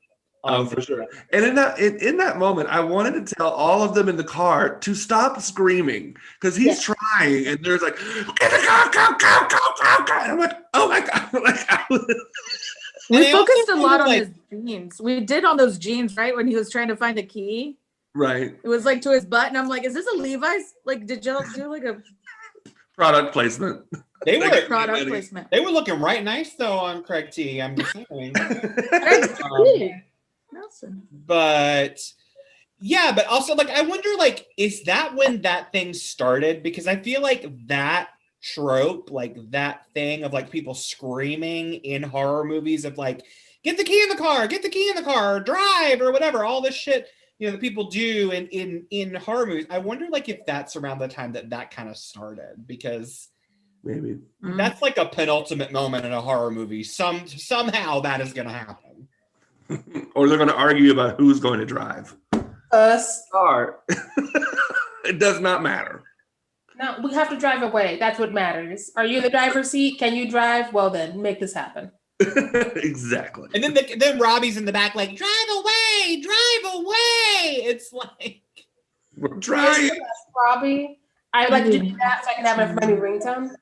For sure. And in that moment, I wanted to tell all of them in the car to stop screaming because he's trying, and there's like, get the car, go. And I'm like, oh my god, We focused a lot on his jeans. We did on those jeans, right? When he was trying to find the key. Right. It was like to his butt. And I'm like, is this a Levi's? Like, did y'all do like a product placement? They were product placement. They were looking right nice though on Craig T. I'm just saying. But yeah, but also like I wonder, like, is that when that thing started? Because I feel like that trope, like that thing of like people screaming in horror movies of like, get the key in the car, drive, or whatever, all this shit, you know, that people do in horror movies. I wonder like if that's around the time that kind of started, because maybe that's like a penultimate moment in a horror movie. Somehow that is going to happen. Or they're going to argue about who's going to drive. Us. Or it does not matter. No, we have to drive away. That's what matters. Are you in the driver's seat? Can you drive? Well, then make this happen. Exactly. And then Robbie's in the back, like, drive away. It's like, we're trying. Robbie, I would like to do that so I can have a funny ringtone.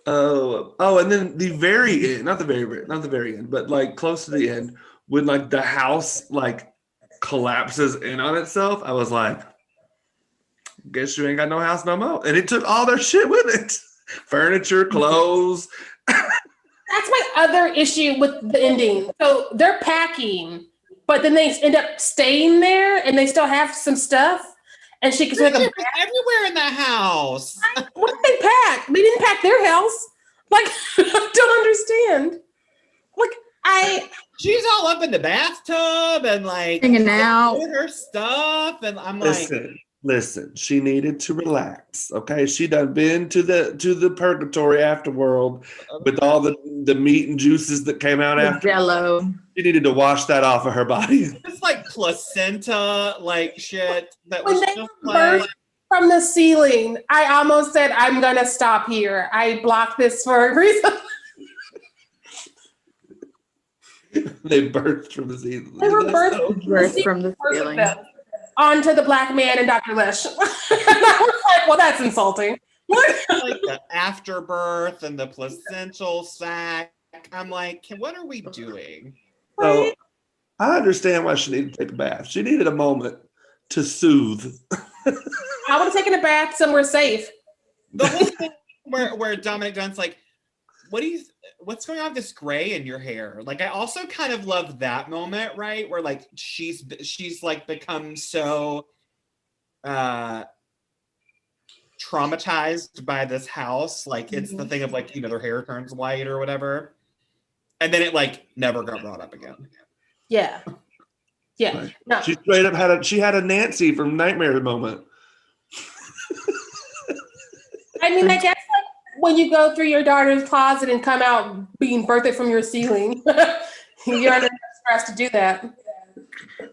And then the very end, not the very end, but like close to the end, when like the house like collapses in on itself, I was like, guess you ain't got no house no more. And it took all their shit with it. Furniture, clothes. That's my other issue with the ending. So they're packing, but then they end up staying there and they still have some stuff. and she could take a Fridges everywhere in the house. What did they pack? They didn't pack their house. Like, I don't understand. Like, she's all up in the bathtub and like hanging out doing her stuff, and I'm Listen, she needed to relax. Okay, she done been to the purgatory afterworld with all the meat and juices that came out after. Jello. She needed to wash that off of her body. It's like placenta, like shit. That when was they just burst like, from the ceiling, I almost said, I'm going to stop here. I blocked this for a reason. They burst from the ceiling. They were burst from the ceiling. Onto the black man and Dr. Lesh. And I was like, well, that's insulting. like the afterbirth and the placental sac. I'm like, what are we doing? So I understand why she needed to take a bath. She needed a moment to soothe. I would have taken a bath somewhere safe. The whole thing where Dominic Dunn's like, what's going on with this gray in your hair? Like, I also kind of love that moment, right? Where like she's like become so traumatized by this house. Like it's the thing of like, their hair turns white or whatever. And then it like never got brought up again. Yeah. Yeah. Right. No. She straight up had a Nancy from Nightmare moment. I mean, I guess like when you go through your daughter's closet and come out being birthed from your ceiling, you're under stress to do that.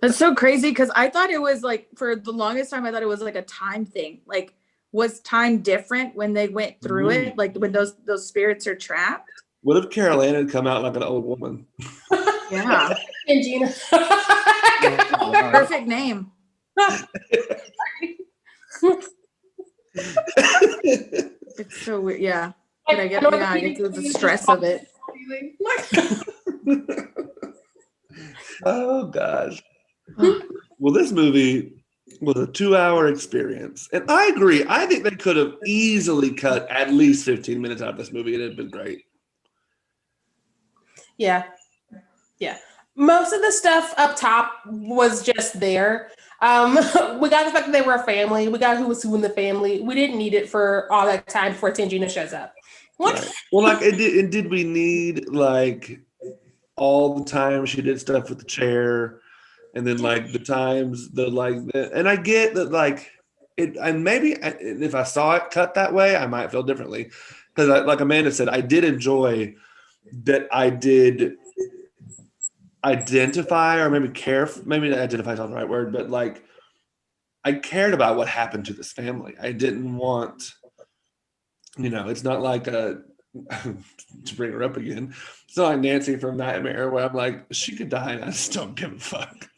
That's so crazy because I thought it was like, for the longest time, I thought it was like a time thing. Like, was time different when they went through it? Like when those spirits are trapped? What if Carol Ann had come out like an old woman? Yeah. And Gina. Perfect name. It's so weird. Yeah. But I get the stress of it. Oh gosh. Well, this movie was a 2-hour experience. And I agree. I think they could have easily cut at least 15 minutes out of this movie. It would have been great. Yeah. Yeah. Most of the stuff up top was just there. We got the fact that they were a family. We got who was who in the family. We didn't need it for all that time before Tangina shows up. What? Right. Well, like, did we need like all the time she did stuff with the chair, and then like the times and I get that like it, and maybe if I saw it cut that way, I might feel differently because like Amanda said, I did enjoy that. I did identify or maybe care, maybe identify is not the right word, but like I cared about what happened to this family. I didn't want, it's not like to bring her up again. It's not like Nancy from Nightmare where I'm like, she could die and I just don't give a fuck.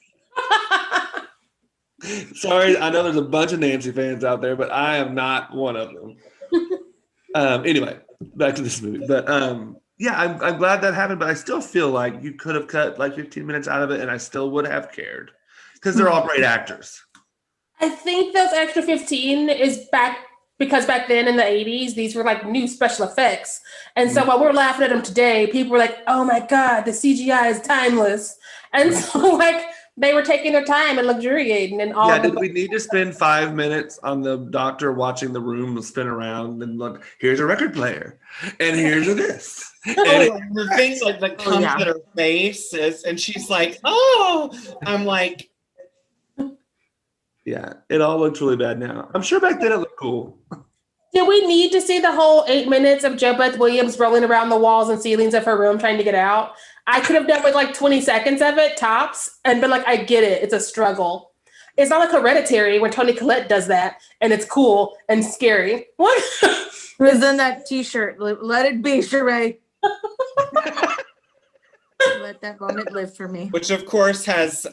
Sorry, I know there's a bunch of Nancy fans out there, but I am not one of them. Anyway, back to this movie. But yeah, I'm glad that happened, but I still feel like you could have cut like 15 minutes out of it and I still would have cared because they're all great actors. I think those extra 15 is because back then in the 80s, these were like new special effects. And so while we're laughing at them today, people were like, oh my God, the CGI is timeless. And so like they were taking their time and luxuriating and all. Yeah, did we need to spend 5 minutes on the doctor watching the room spin around and look, here's a record player and here's a this. And the thing like that comes at her face is, and she's like, oh, I'm like, yeah, it all looks really bad now. I'm sure back then it looked cool. Did we need to see the whole 8 minutes of Jo Beth Williams rolling around the walls and ceilings of her room trying to get out? I could have done with like 20 seconds of it, tops, and been like, I get it. It's a struggle. It's not like Hereditary when Toni Collette does that, and it's cool and scary. What? It was in that t-shirt. Let it be, Sheree. Let that moment live for me. Which of course has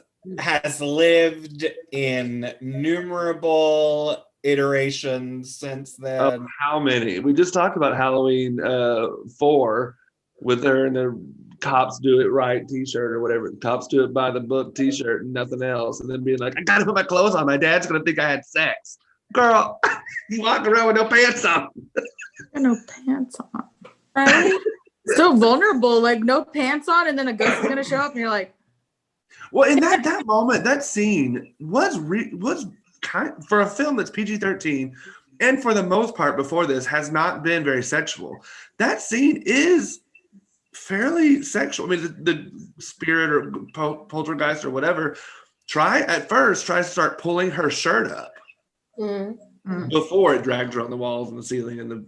lived in innumerable iterations since then. How many? We just talked about Halloween 4 with her in the cops do it right t-shirt or whatever. Cops do it by the book t-shirt and nothing else. And then being like, I gotta put my clothes on. My dad's gonna think I had sex. Girl, you walk around with no pants on. No pants on. Right? So vulnerable, like no pants on, and then a ghost is gonna show up and you're like, well, in that moment, that scene was for a film that's PG-13, and for the most part before this has not been very sexual. That scene is fairly sexual. I mean, the spirit or poltergeist or whatever tries to start pulling her shirt up before it dragged her on the walls and the ceiling and the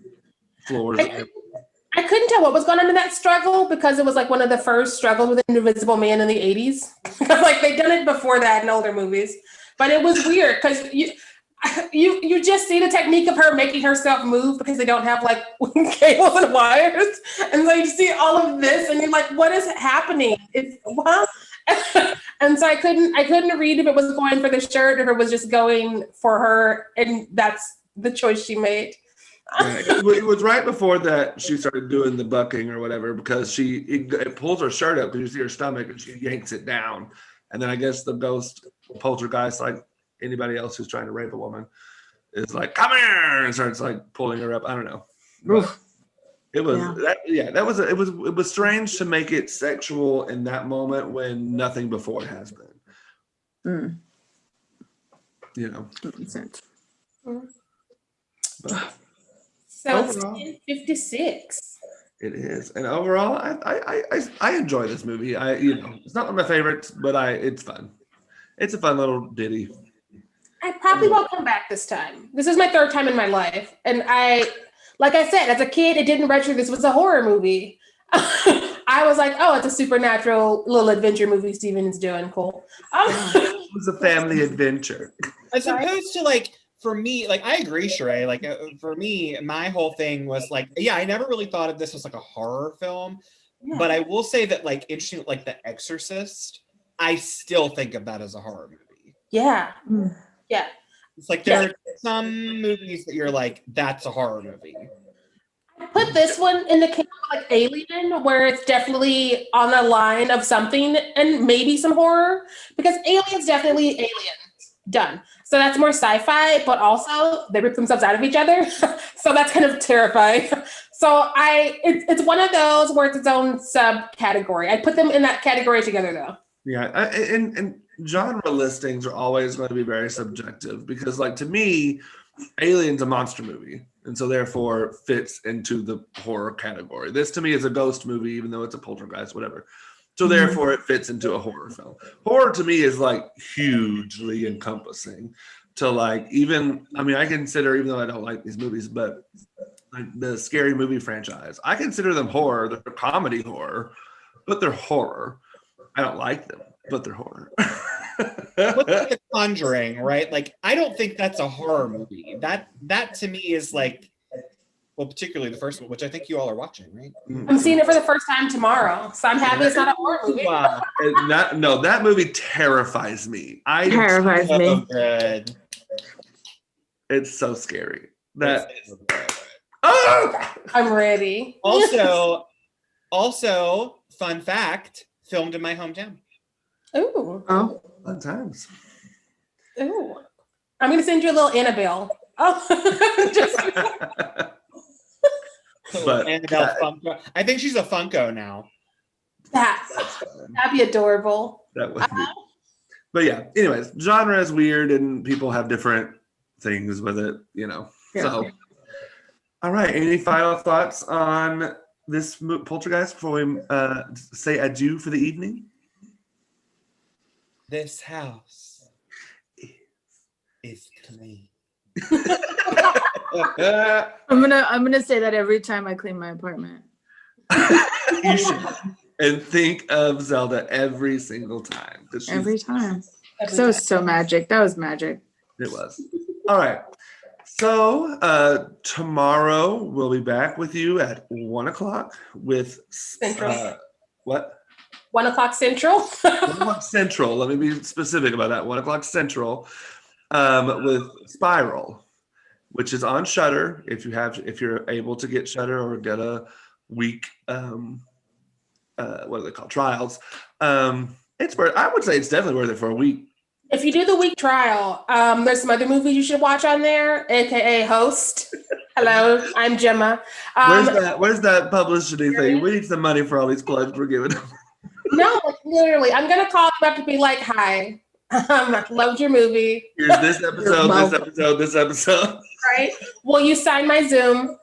floors. I couldn't tell what was going on in that struggle because it was like one of the first struggles with an Invisible Man in the 80s. Like they'd done it before that in older movies, but it was weird because you just see the technique of her making herself move because they don't have like cables and wires, and so you see all of this and you're like, what is happening? It's well, and so I couldn't read if it was going for the shirt or if it was just going for her, and that's the choice she made. Yeah, it was right before that she started doing the bucking or whatever, because it pulls her shirt up because you see her stomach and she yanks it down, and then I guess the ghost poltergeist, like anybody else who's trying to rape a woman, is like, come here, and starts like pulling her up. I don't know. It was it was strange to make it sexual in that moment when nothing before has been. You know. That makes sense. But So overall, it's 56. it is, and overall, I enjoy this movie. It's not one of my favorites, but it's fun. It's a fun little ditty. I probably won't come back this time. This is my third time in my life, and like I said, as a kid, it didn't register this was a horror movie. I was like, oh, it's a supernatural little adventure movie Steven's doing. Cool. It was a family adventure. As opposed to like, for me, like I agree, Sheree. Like for me, my whole thing was like, yeah, I never really thought of this as like a horror film, but I will say that like interesting, like The Exorcist, I still think of that as a horror movie. Yeah. Yeah. It's like there are some movies that you're like, that's a horror movie. I put this one in the camp like Alien, where it's definitely on the line of something and maybe some horror, because Alien's definitely aliens. Done. So that's more sci-fi, but also they rip themselves out of each other. So that's kind of terrifying. So it's one of those where it's its own subcategory. I put them in that category together though. Yeah, and genre listings are always going to be very subjective, because like to me, Alien's a monster movie, and so therefore fits into the horror category. This to me is a ghost movie, even though it's a poltergeist, whatever. So therefore it fits into a horror film. Horror to me is like hugely encompassing to like, even, I mean, I consider, even though I don't like these movies, but like the Scary Movie franchise, I consider them horror. They're comedy horror, but they're horror. I don't like them, but they're horror. What's like The Conjuring, right? Like, I don't think that's a horror movie. That to me is like, well, particularly the first one, which I think you all are watching, right? I'm seeing it for the first time tomorrow, so I'm happy it's not a horror movie. That movie terrifies me. Terrifies me. So good. It's so scary. I'm ready. Also, fun fact, filmed in my hometown. Ooh. Oh. Fun times. Ooh. I'm gonna send you a little Annabelle. Oh, just But Annabelle Funko. I think she's a Funko now. that'd be adorable. That would be. But yeah, anyways, genre is weird and people have different things with it, you know. Yeah. So, all right. Any final thoughts on this Poltergeist before we say adieu for the evening? This house is clean. I'm gonna say that every time I clean my apartment. You should. And think of Zelda every single time. Every time. So magic. That was magic. It was. All right. So tomorrow we'll be back with you at 1:00 with Central. What? 1:00 Central. 1:00 Central. Let me be specific about that. 1:00 Central with Spiral, which is on Shudder. If you're able to get Shudder or get a week, what are they called? Trials. It's worth. I would say it's definitely worth it for a week. If you do the week trial, there's some other movies you should watch on there, aka Host. Hello, I'm Gemma. Where's that publicity thing? We need some money for all these plugs we're giving them. No, literally, I'm gonna call them up to be like, "Hi, Loved your movie. Here's this episode. Right? Will you sign my Zoom?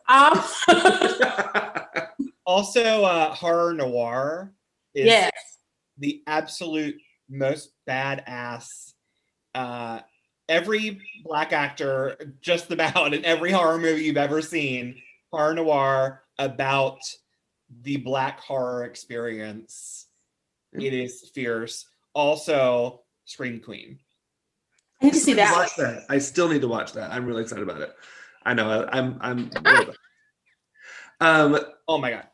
Also, horror noir is Yes. the absolute most badass. Every Black actor, just about in every horror movie you've ever seen, horror noir about the Black horror experience. It is fierce. Also, Scream Queen. I need to see that. Watch that. I still need to watch that. I'm really excited about it. I know. I'm. Oh my god.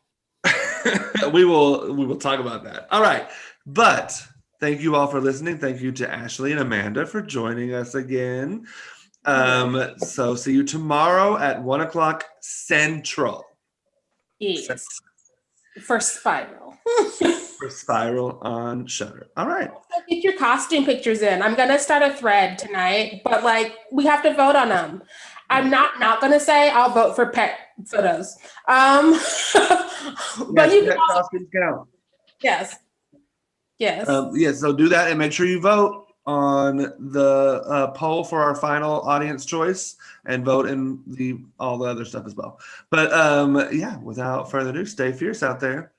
we will talk about that. All right, but thank you all for listening. Thank you to Ashley and Amanda for joining us again. So see you tomorrow at 1:00 Central. Yes. For Spiral. For Spiral on Shudder. All right. Get your costume pictures in. I'm gonna start a thread tonight, but like we have to vote on them. I'm not gonna say I'll vote for pet photos. But you can also, costumes count. yes. So do that and make sure you vote on the poll for our final audience choice and vote in all the other stuff as well. But without further ado, stay fierce out there.